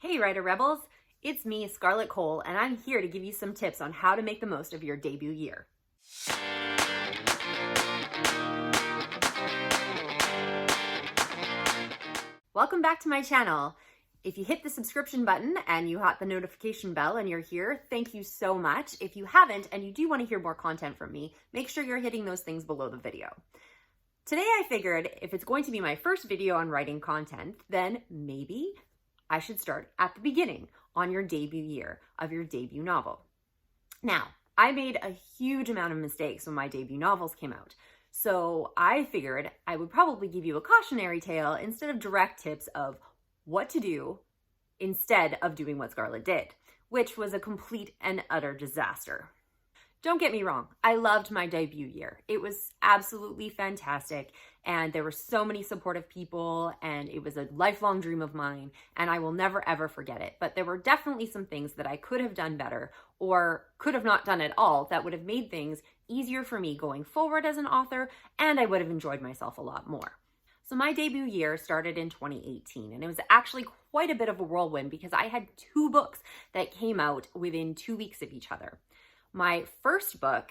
Hey Writer Rebels, it's me, Scarlett Kol, and I'm here to give you some tips on how to make the most of your debut year. Welcome back to my channel. If you hit the subscription button and you hit the notification bell and you're here, thank you so much. If you haven't and you do want to hear more content from me, make sure you're hitting those things below the video. Today I figured if it's going to be my first video on writing content, then maybe I should start at the beginning on your debut year of your debut novel. Now, I made a huge amount of mistakes when my debut novels came out. So I figured I would probably give you a cautionary tale instead of direct tips of what to do instead of doing what Scarlett did, which was a complete and utter disaster. Don't get me wrong, I loved my debut year. It was absolutely fantastic, and there were so many supportive people, and it was a lifelong dream of mine, and I will never ever forget it. But there were definitely some things that I could have done better, or could have not done at all, that would have made things easier for me going forward as an author, and I would have enjoyed myself a lot more. So my debut year started in 2018, and it was actually quite a bit of a whirlwind because I had 2 books that came out within 2 weeks of each other. My first book,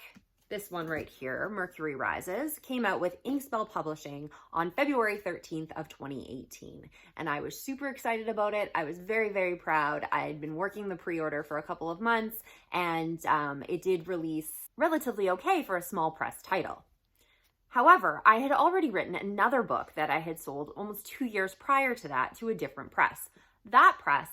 this one right here, Mercury Rises, came out with Inkspell Publishing on February 13th of 2018. And I was super excited about it. I was very, very proud. I had been working the pre-order for a couple of months, and it did release relatively okay for a small press title. However, I had already written another book that I had sold almost 2 years prior to that to a different press. That press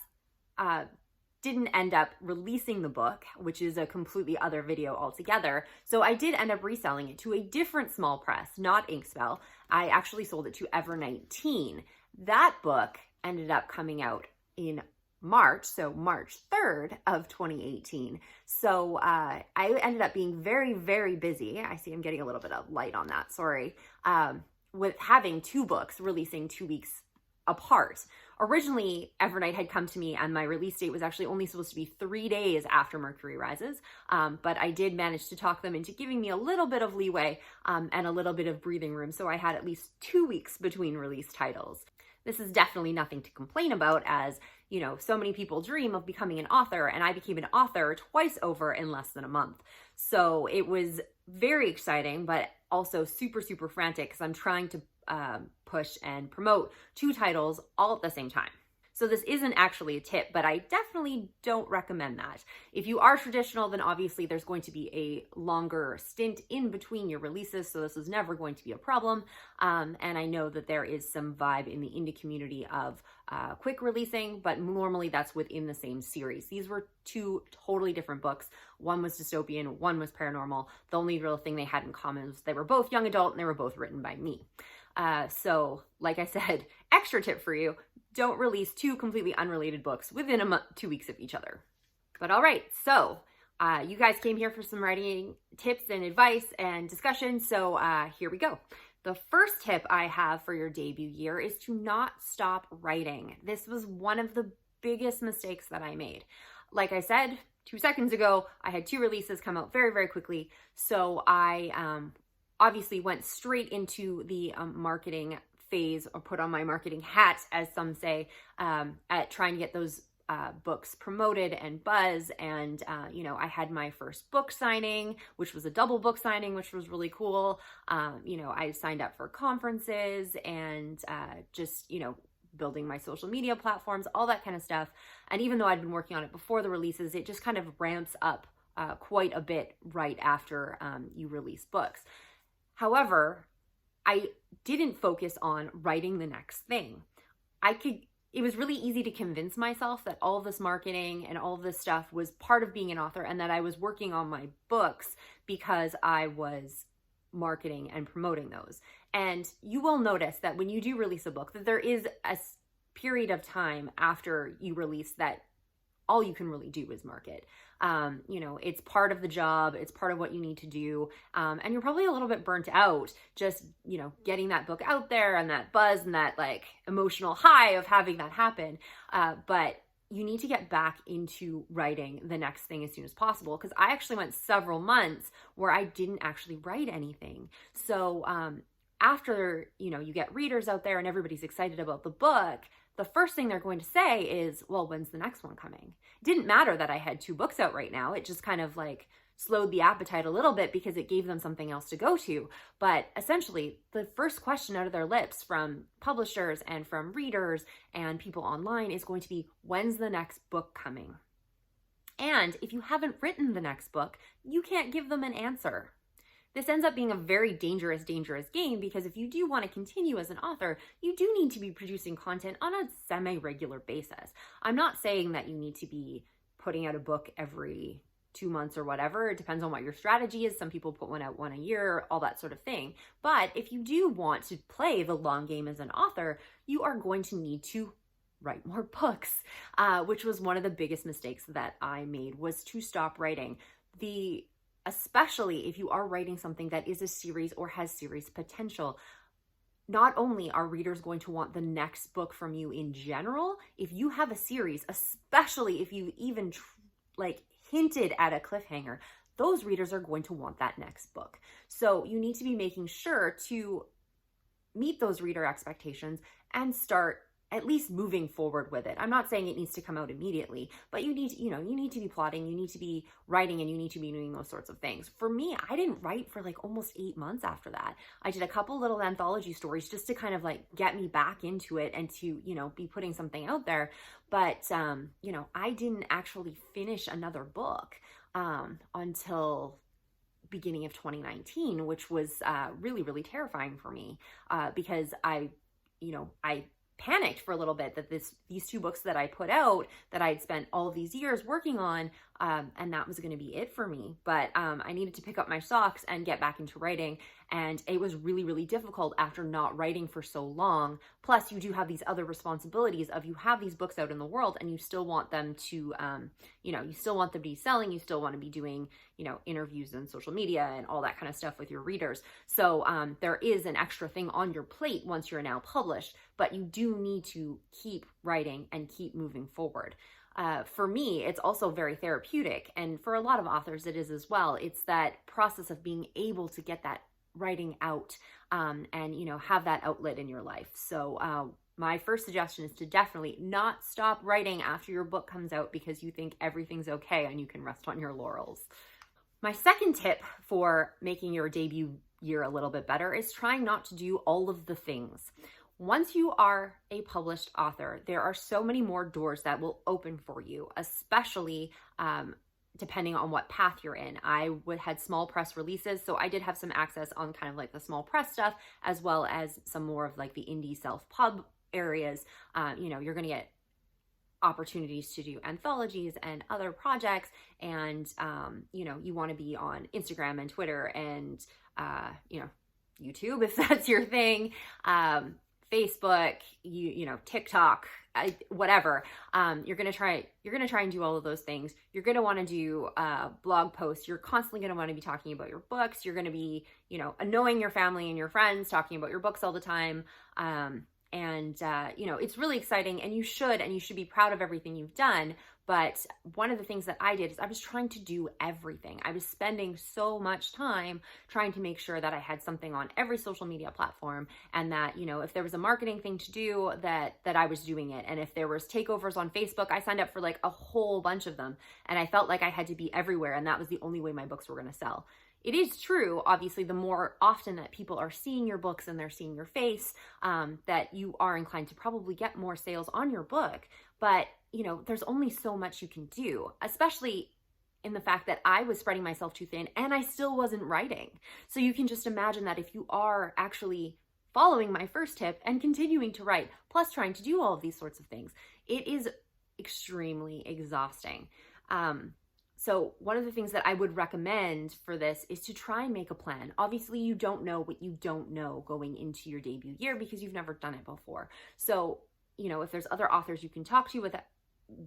didn't end up releasing the book, which is a completely other video altogether. So I did end up reselling it to a different small press, not Inkspell. I actually sold it to Ever19. That book ended up coming out in March, so March 3rd of 2018. So I ended up being very, very busy. I see I'm getting a little bit of light on that, sorry. With having 2 books releasing 2 weeks apart. Originally, Evernight had come to me and my release date was actually only supposed to be 3 days after Mercury Rises, but I did manage to talk them into giving me a little bit of leeway and a little bit of breathing room, so I had at least 2 weeks between release titles. This is definitely nothing to complain about, as, you know, so many people dream of becoming an author, and I became an author twice over in less than a month. So it was very exciting, but also super, super frantic because I'm trying to push and promote 2 titles all at the same time. So this isn't actually a tip, but I definitely don't recommend that. If you are traditional, then obviously there's going to be a longer stint in between your releases, so this is never going to be a problem. And I know that there is some vibe in the indie community of quick releasing, but normally that's within the same series. These were 2 totally different books. One was dystopian, one was paranormal. The only real thing they had in common was they were both young adult and they were both written by me. So like I said, extra tip for you, don't release 2 completely unrelated books within 2 weeks of each other. But all right, so you guys came here for some writing tips and advice and discussion, so here we go. The first tip I have for your debut year is to not stop writing. This was one of the biggest mistakes that I made. Like I said 2 seconds ago, I had 2 releases come out very, very quickly, so I obviously went straight into the marketing phase, or put on my marketing hat, as some say, at trying to get those books promoted and buzz. And, you know, I had my first book signing, which was a double book signing, which was really cool. You know, I signed up for conferences and just, you know, building my social media platforms, all that kind of stuff. And even though I'd been working on it before the releases, it just kind of ramps up quite a bit right after you release books. However, I didn't focus on writing the next thing. It was really easy to convince myself that all of this marketing and all of this stuff was part of being an author, and that I was working on my books because I was marketing and promoting those. And you will notice that when you do release a book, that there is a period of time after you release that all you can really do is market. You know, it's part of the job, it's part of what you need to do. And you're probably a little bit burnt out just, you know, getting that book out there and that buzz and that like emotional high of having that happen. But you need to get back into writing the next thing as soon as possible. Because I actually went several months where I didn't actually write anything. So after, you know, you get readers out there and everybody's excited about the book, the first thing they're going to say is, well, when's the next one coming? It didn't matter that I had 2 books out right now. It just kind of like slowed the appetite a little bit because it gave them something else to go to. But essentially, the first question out of their lips from publishers and from readers and people online is going to be, when's the next book coming? And if you haven't written the next book, you can't give them an answer. This ends up being a very dangerous game, because if you do want to continue as an author, you do need to be producing content on a semi-regular basis. I'm not saying that you need to be putting out a book every 2 months or whatever. It depends on what your strategy is. Some people put one out 1 a year, all that sort of thing. But if you do want to play the long game as an author, you are going to need to write more books, which was one of the biggest mistakes that I made, was to stop writing. Especially if you are writing something that is a series or has series potential, not only are readers going to want the next book from you in general, if you have a series, especially if you even hinted at a cliffhanger, those readers are going to want that next book. So you need to be making sure to meet those reader expectations and start at least moving forward with it. I'm not saying it needs to come out immediately, but you need to be plotting, you need to be writing, and you need to be doing those sorts of things. For me, I didn't write for almost 8 months after that. I did a couple little anthology stories just to kind of get me back into it and to, be putting something out there. But, I didn't actually finish another book until beginning of 2019, which was really, really terrifying for me because I panicked for a little bit that these 2 books that I put out, that I'd spent all of these years working on, and that was going to be it for me. But I needed to pick up my socks and get back into writing, and it was really, really difficult after not writing for so long. Plus, you do have these other responsibilities of, you have these books out in the world, and you still want them to, you still want them to be selling, you still want to be doing, interviews and social media and all that kind of stuff with your readers. So there is an extra thing on your plate once you're now published, but you do need to keep writing and keep moving forward. For me, it's also very therapeutic, and for a lot of authors it is as well. It's that process of being able to get that writing out and have that outlet in your life. So my first suggestion is to definitely not stop writing after your book comes out because you think everything's okay and you can rest on your laurels. My second tip for making your debut year a little bit better is trying not to do all of the things. Once you are a published author, there are so many more doors that will open for you, especially depending on what path you're in. I had small press releases, so I did have some access on kind of the small press stuff, as well as some more of the indie self-pub areas. You're going to get opportunities to do anthologies and other projects, and you want to be on Instagram and Twitter and YouTube if that's your thing, Facebook, TikTok, whatever. You're gonna try and do all of those things. You're gonna want to do blog posts. You're constantly gonna want to be talking about your books. You're gonna be annoying your family and your friends, talking about your books all the time. It's really exciting, and you should be proud of everything you've done. But one of the things that I did is I was trying to do everything. I was spending so much time trying to make sure that I had something on every social media platform, and that, if there was a marketing thing to do, that I was doing it. And if there was takeovers on Facebook, I signed up for a whole bunch of them, and I felt like I had to be everywhere, and that was the only way my books were going to sell. It is true, obviously, the more often that people are seeing your books and they're seeing your face, that you are inclined to probably get more sales on your book. But, there's only so much you can do, especially in the fact that I was spreading myself too thin and I still wasn't writing. So you can just imagine that if you are actually following my first tip and continuing to write, plus trying to do all of these sorts of things, it is extremely exhausting. So one of the things that I would recommend for this is to try and make a plan. Obviously, you don't know what you don't know going into your debut year because you've never done it before. So, if there's other authors you can talk to with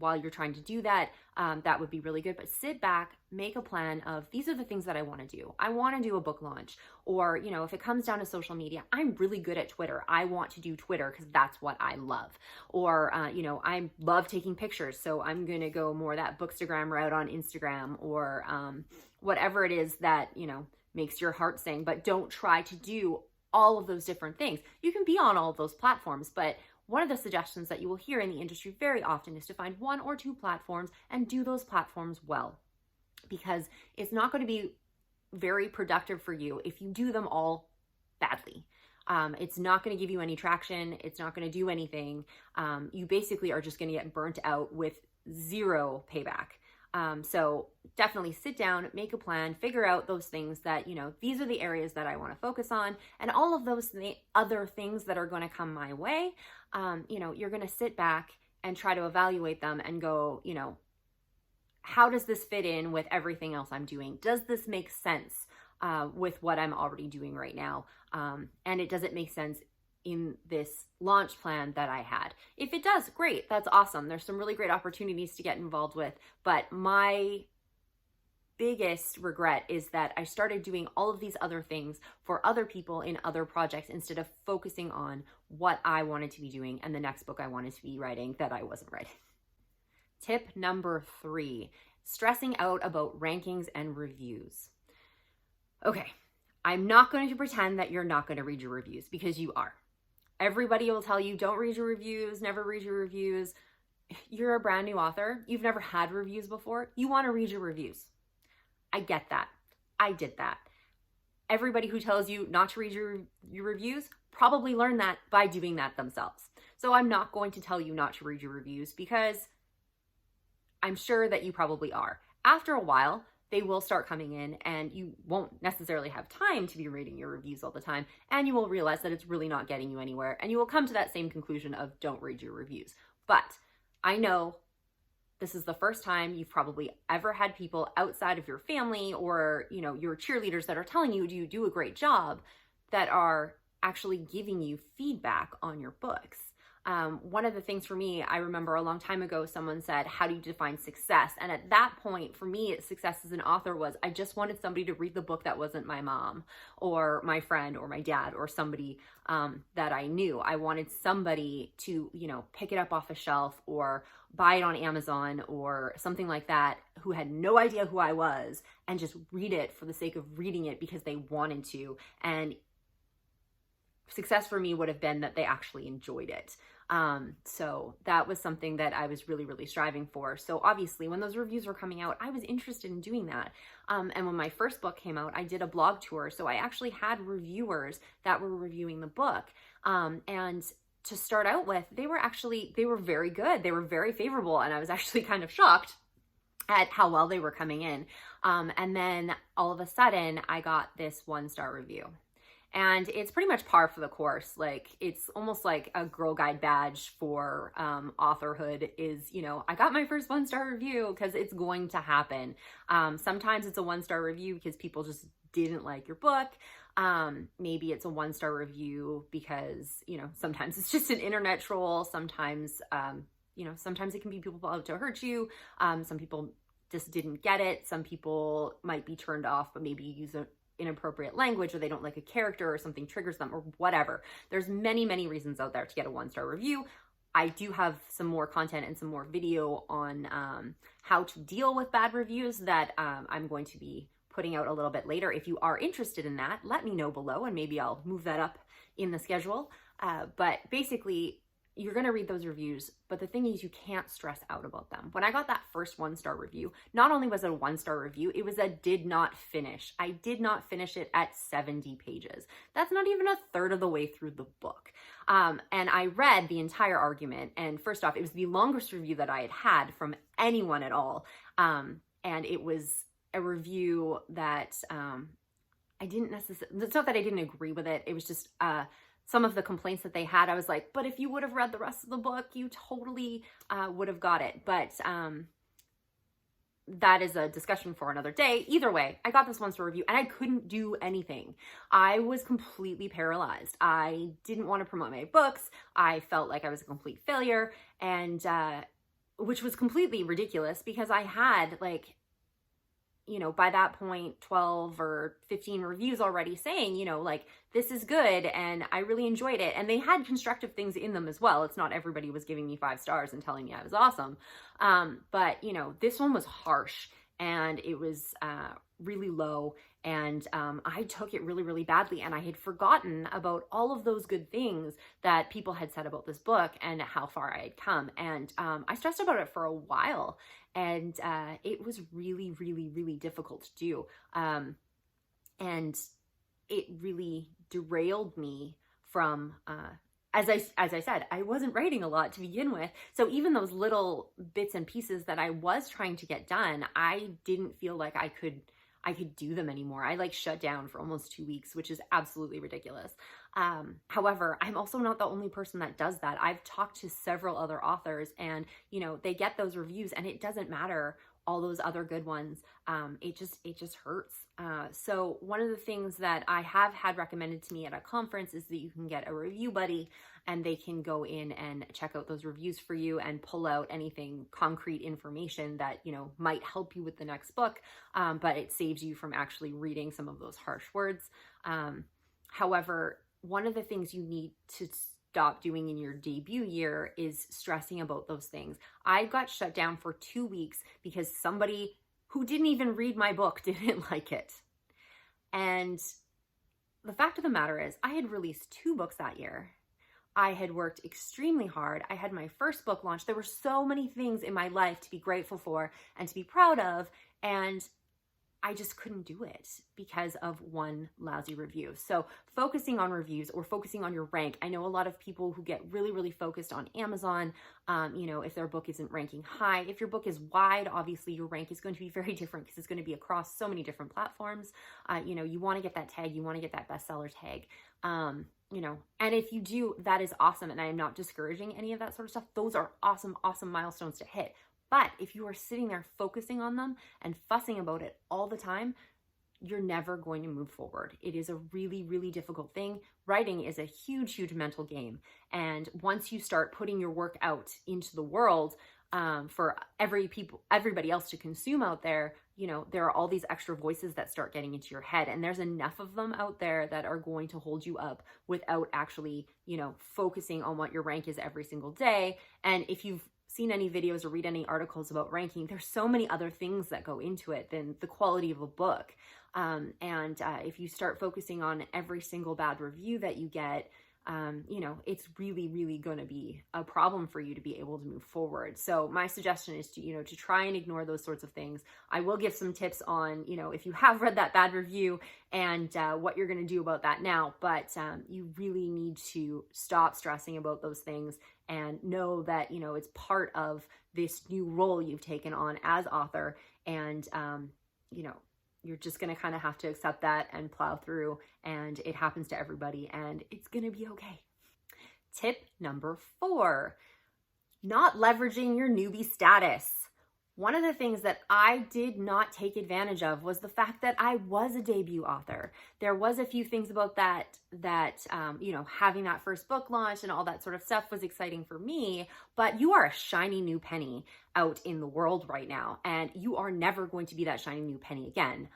while you're trying to do that, that would be really good. But sit back, make a plan of, these are the things that I want to do. I want to do a book launch, or, if it comes down to social media, I'm really good at Twitter. I want to do Twitter because that's what I love. Or, I love taking pictures, so I'm going to go more that Bookstagram route on Instagram, or whatever it is that, makes your heart sing. But don't try to do all of those different things. You can be on all of those platforms, but one of the suggestions that you will hear in the industry very often is to find 1 or 2 platforms and do those platforms well, because it's not going to be very productive for you if you do them all badly. It's not going to give you any traction. It's not going to do anything. You basically are just going to get burnt out with zero payback. So definitely sit down, make a plan, figure out those things that, these are the areas that I want to focus on, and all of those other things that are going to come my way. You're going to sit back and try to evaluate them and go, how does this fit in with everything else I'm doing? Does this make sense with what I'm already doing right now? And does it make sense in this launch plan that I had? If it does, great, that's awesome. There's some really great opportunities to get involved with, but my biggest regret is that I started doing all of these other things for other people in other projects instead of focusing on what I wanted to be doing and the next book I wanted to be writing that I wasn't writing. Tip number 3, stressing out about rankings and reviews. Okay, I'm not going to pretend that you're not going to read your reviews, because you are. Everybody will tell you, don't read your reviews, never read your reviews. You're a brand new author. You've never had reviews before. You want to read your reviews. I get that. I did that. Everybody who tells you not to read your reviews probably learned that by doing that themselves. So I'm not going to tell you not to read your reviews, because I'm sure that you probably are. After a while, they will start coming in and you won't necessarily have time to be reading your reviews all the time, and you will realize that it's really not getting you anywhere, and you will come to that same conclusion of don't read your reviews. But I know this is the first time you've probably ever had people outside of your family or, your cheerleaders that are telling you you do a great job, that are actually giving you feedback on your books. One of the things for me, I remember a long time ago, someone said, how do you define success? And at that point, for me, success as an author was, I just wanted somebody to read the book that wasn't my mom or my friend or my dad or somebody that I knew. I wanted somebody to, pick it up off a shelf or buy it on Amazon or something like that, who had no idea who I was, and just read it for the sake of reading it because they wanted to. And success for me would have been that they actually enjoyed it. So that was something that I was really, really striving for. So obviously when those reviews were coming out, I was interested in doing that. And when my first book came out, I did a blog tour. So I actually had reviewers that were reviewing the book. And to start out with, they were very good. They were very favorable. And I was actually kind of shocked at how well they were coming in. And then all of a sudden I got this 1-star review. And it's pretty much par for the course. Like, it's almost like a Girl Guide badge for authorhood is, I got my first 1-star review, because it's going to happen. Sometimes it's a 1-star review because people just didn't like your book. Maybe it's a 1-star review because, sometimes it's just an internet troll. Sometimes, sometimes it can be people out to hurt you. Some people just didn't get it. Some people might be turned off, but maybe you use inappropriate language, or they don't like a character, or something triggers them, or whatever. There's many, many reasons out there to get a 1-star review. I do have some more content and some more video on how to deal with bad reviews that I'm going to be putting out a little bit later. If you are interested in that, let me know below, and maybe I'll move that up in the schedule. But basically, you're going to read those reviews, but the thing is, you can't stress out about them. When I got that first 1-star review, not only was it a 1-star review, it was a did not finish. I did not finish it at 70 pages. That's not even a third of the way through the book. And I read the entire argument. And first off, it was the longest review that I had had from anyone at all. And it was a review that I didn't necessarily, it's not that I didn't agree with it. It was just, some of the complaints that they had, I was like, but if you would have read the rest of the book, you totally would have got it. But that is a discussion for another day. Either way, I got this 1-star review and I couldn't do anything. I was completely paralyzed. I didn't want to promote my books. I felt like I was a complete failure, and which was completely ridiculous, because I had by that point, 12 or 15 reviews already saying, this is good and I really enjoyed it. And they had constructive things in them as well. It's not everybody was giving me 5 stars and telling me I was awesome. But, this one was harsh. and it was really low, and I took it really, really badly, and I had forgotten about all of those good things that people had said about this book and how far I had come. And I stressed about it for a while, and it was really, really, really difficult to do. And it really derailed me from, as I said, I wasn't writing a lot to begin with. So even those little bits and pieces that I was trying to get done, I didn't feel like I could do them anymore. I like shut down for almost 2 weeks, which is absolutely ridiculous. However, I'm also not the only person that does that. I've talked to several other authors, and you know, they get those reviews, and it doesn't matter all those other good ones. It just hurts. So one of the things that I have had recommended to me at a conference is that you can get a review buddy, and they can go in and check out those reviews for you and pull out anything concrete information that, you know, might help you with the next book. But it saves you from actually reading some of those harsh words. However, one of the things you need to stop doing in your debut year is stressing about those things. I got shut down for 2 weeks because somebody who didn't even read my book didn't like it. And the fact of the matter is, I had released 2 books that year. I had worked extremely hard. I had my first book launch. There were so many things in my life to be grateful for and to be proud of, and I just couldn't do it because of one lousy review. So focusing on reviews or focusing on your rank. I know a lot of people who get really, really focused on Amazon, you know, if their book isn't ranking high. If your book is wide, obviously your rank is going to be very different because it's going to be across so many different platforms. You know, you want to get that tag, you want to get that bestseller tag. You know, and if you do, that is awesome. And I am not discouraging any of that sort of stuff. Those are awesome, awesome milestones to hit. But if you are sitting there focusing on them and fussing about it all the time, you're never going to move forward. It is a really, really difficult thing. Writing is a huge, huge mental game. And once you start putting your work out into the world for everybody else to consume out there, you know, there are all these extra voices that start getting into your head, and there's enough of them out there that are going to hold you up without actually, you know, focusing on what your rank is every single day. And if you've seen any videos or read any articles about ranking, there's so many other things that go into it than the quality of a book. If you start focusing on every single bad review that you get, you know, it's really, really going to be a problem for you to be able to move forward. So my suggestion is to, you know, to try and ignore those sorts of things. I will give some tips on, you know, if you have read that bad review and what you're going to do about that now, but you really need to stop stressing about those things and know that, you know, it's part of this new role you've taken on as author. And, you know, you're just going to kind of have to accept that and plow through, and it happens to everybody, and it's going to be okay. Tip number 4, not leveraging your newbie status. One of the things that I did not take advantage of was the fact that I was a debut author. There was a few things about that, you know, having that first book launch and all that sort of stuff was exciting for me, but you are a shiny new penny out in the world right now, and you are never going to be that shiny new penny again,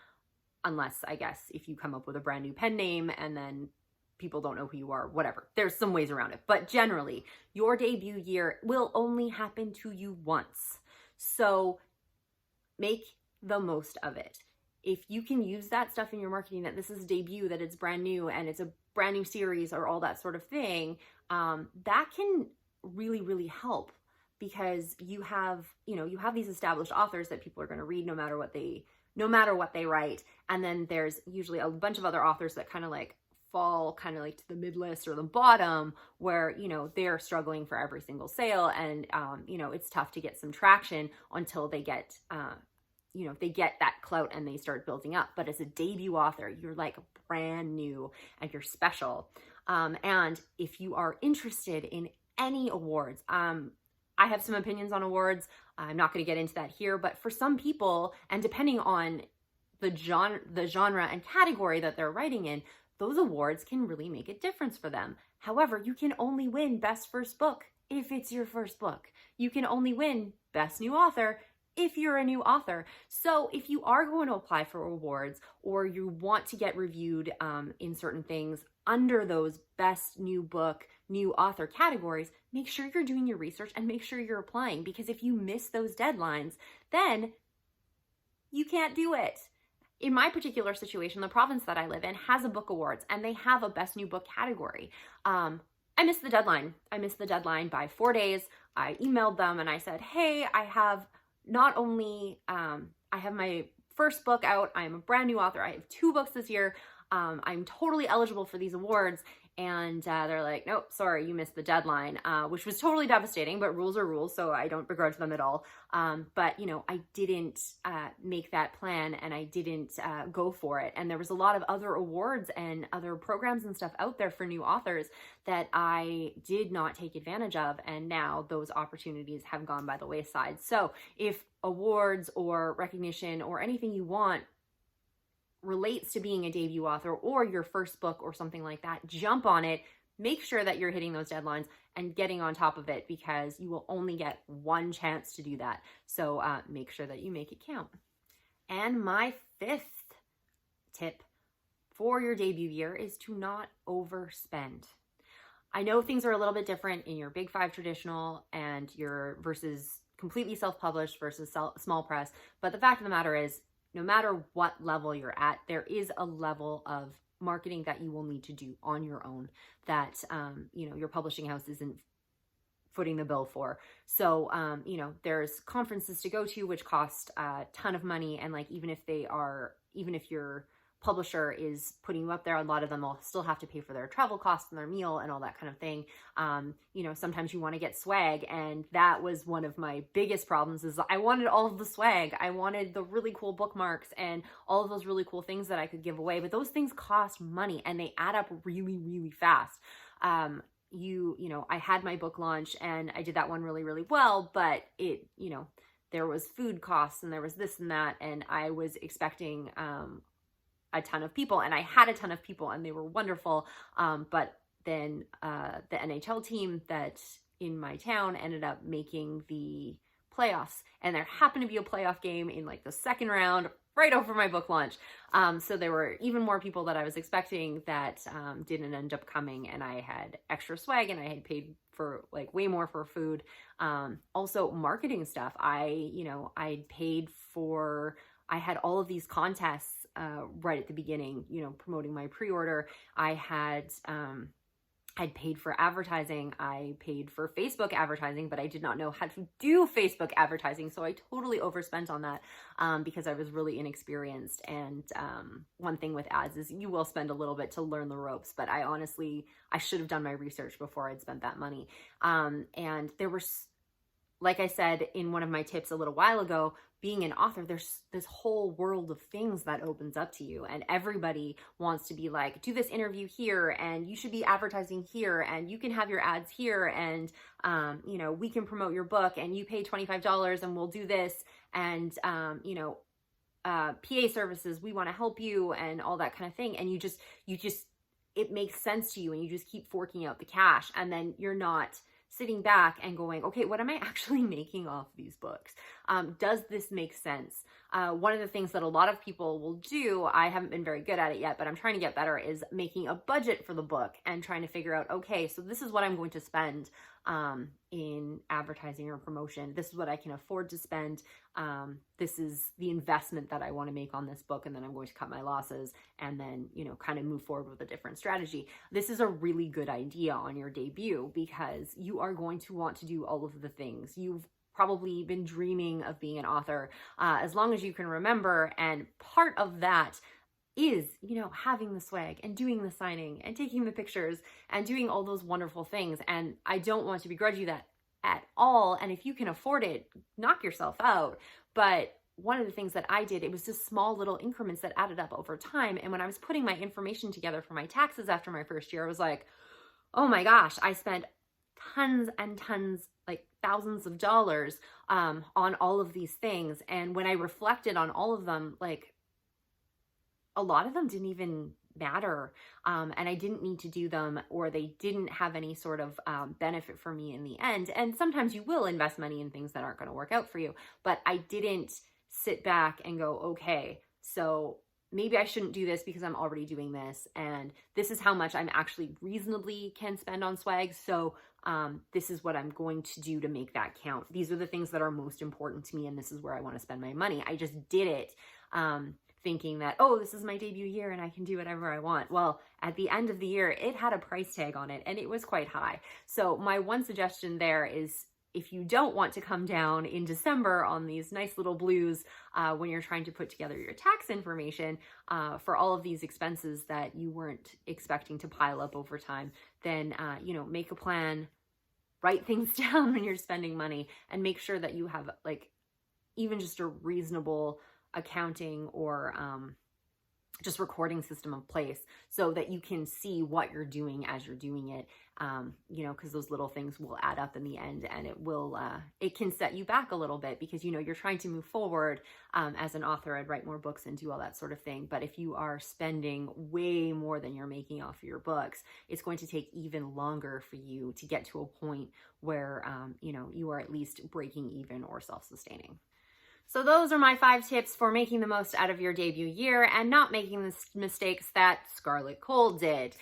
unless, I guess, if you come up with a brand new pen name and then people don't know who you are, whatever. There's some ways around it, but generally, your debut year will only happen to you once. So make the most of it. If you can use that stuff in your marketing, that this is a debut, that it's brand new and it's a brand new series or all that sort of thing, that can really, really help, because you have these established authors that people are going to read no matter what they write. And then there's usually a bunch of other authors that kind of like fall kind of like to the mid list or the bottom, where, you know, they're struggling for every single sale, and you know, it's tough to get some traction until they get you know, they get that clout and they start building up. But as a debut author, you're like brand new and you're special. And if you are interested in any awards, I have some opinions on awards. I'm not going to get into that here, but for some people, and depending on the genre and category that they're writing in, those awards can really make a difference for them. However, you can only win Best First Book if it's your first book. You can only win Best New Author if you're a new author. So if you are going to apply for awards, or you want to get reviewed in certain things under those Best New Book, New Author categories, make sure you're doing your research and make sure you're applying, because if you miss those deadlines, then you can't do it. In my particular situation, the province that I live in has a book awards and they have a best new book category. I missed the deadline. I missed the deadline by 4 days. I emailed them and I said, hey, I have not only, I have my first book out. I'm a brand new author. I have 2 books this year. I'm totally eligible for these awards. And they're like, nope, sorry, you missed the deadline, which was totally devastating, but rules are rules, so I don't begrudge them at all. But, you know, I didn't make that plan and I didn't go for it. And there was a lot of other awards and other programs and stuff out there for new authors that I did not take advantage of. And now those opportunities have gone by the wayside. So if awards or recognition or anything you want relates to being a debut author or your first book or something like that, jump on it. Make sure that you're hitting those deadlines and getting on top of it, because you will only get one chance to do that. So make sure that you make it count. And my 5th tip for your debut year is to not overspend. I know things are a little bit different in your Big 5 traditional and your versus completely self-published versus small press, but the fact of the matter is, no matter what level you're at, there is a level of marketing that you will need to do on your own that, you know, your publishing house isn't footing the bill for. So, you know, there's conferences to go to, which cost a ton of money. And like, even if your publisher is putting you up there, a lot of them will still have to pay for their travel costs and their meal and all that kind of thing. You know, sometimes you want to get swag, and that was one of my biggest problems is I wanted all of the swag. I wanted the really cool bookmarks and all of those really cool things that I could give away, but those things cost money and they add up really, really fast. You know, I had my book launch and I did that one really, really well, but it, you know, there was food costs and there was this and that, and I was expecting, a ton of people, and I had a ton of people and they were wonderful. But then the NHL team that in my town ended up making the playoffs, and there happened to be a playoff game in like the second round right over my book launch. So there were even more people that I was expecting that didn't end up coming, and I had extra swag and I had paid for like way more for food. Also marketing stuff. I paid for, I had all of these contests right at the beginning, you know, promoting my pre-order. I'd paid for advertising. I paid for Facebook advertising, but I did not know how to do Facebook advertising. So I totally overspent on that because I was really inexperienced. And one thing with ads is you will spend a little bit to learn the ropes, but I should have done my research before I'd spent that money. And there were, like I said in one of my tips a little while ago, being an author, there's this whole world of things that opens up to you, and everybody wants to be like, do this interview here, and you should be advertising here, and you can have your ads here, and you know, we can promote your book, and you pay $25 and we'll do this, and you know, PA services, we want to help you, and all that kind of thing. And you just it makes sense to you, and you just keep forking out the cash, and then you're not sitting back and going, okay, what am I actually making off these books? Does this make sense? One of the things that a lot of people will do, I haven't been very good at it yet, but I'm trying to get better, is making a budget for the book and trying to figure out, okay, so this is what I'm going to spend in advertising or promotion. This is what I can afford to spend. This is the investment that I want to make on this book, and then I'm going to cut my losses and then, you know, kind of move forward with a different strategy. This is a really good idea on your debut because you are going to want to do all of the things. You've probably been dreaming of being an author as long as you can remember, and part of that is, you know, having the swag and doing the signing and taking the pictures and doing all those wonderful things. And I don't want to begrudge you that at all. And if you can afford it, knock yourself out. But one of the things that I did, it was just small little increments that added up over time. And when I was putting my information together for my taxes after my first year, I was like, oh my gosh, I spent tons and tons, like thousands of dollars on all of these things. And when I reflected on all of them, like, a lot of them didn't even matter, and I didn't need to do them, or they didn't have any sort of benefit for me in the end. And sometimes you will invest money in things that aren't going to work out for you, but I didn't sit back and go, okay, so maybe I shouldn't do this because I'm already doing this, and this is how much I'm actually reasonably can spend on swag, so this is what I'm going to do to make that count. These are the things that are most important to me, and this is where I want to spend my money. I just did it thinking that, oh, this is my debut year and I can do whatever I want. Well, at the end of the year, it had a price tag on it and it was quite high. So my one suggestion there is, if you don't want to come down in December on these nice little blues when you're trying to put together your tax information for all of these expenses that you weren't expecting to pile up over time, then, you know, make a plan, write things down when you're spending money, and make sure that you have like even just a reasonable accounting or just recording system in place so that you can see what you're doing as you're doing it, you know, because those little things will add up in the end, and it can set you back a little bit because, you know, you're trying to move forward as an author and write more books and do all that sort of thing. But if you are spending way more than you're making off of your books, it's going to take even longer for you to get to a point where, you know, you are at least breaking even or self-sustaining. So those are my 5 tips for making the most out of your debut year and not making the mistakes that Scarlett Kol did.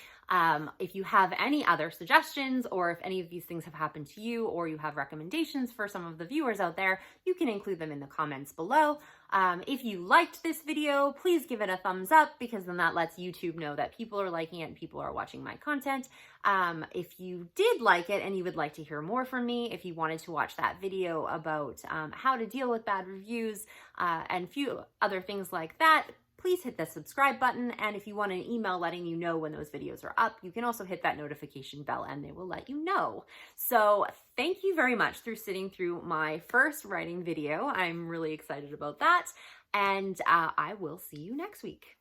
If you have any other suggestions, or if any of these things have happened to you, or you have recommendations for some of the viewers out there, you can include them in the comments below. If you liked this video, please give it a thumbs up, because then that lets YouTube know that people are liking it and people are watching my content. If you did like it and you would like to hear more from me, if you wanted to watch that video about how to deal with bad reviews and few other things like that, please hit the subscribe button. And if you want an email letting you know when those videos are up, you can also hit that notification bell and they will let you know. So thank you very much for sitting through my first writing video. I'm really excited about that. And I will see you next week.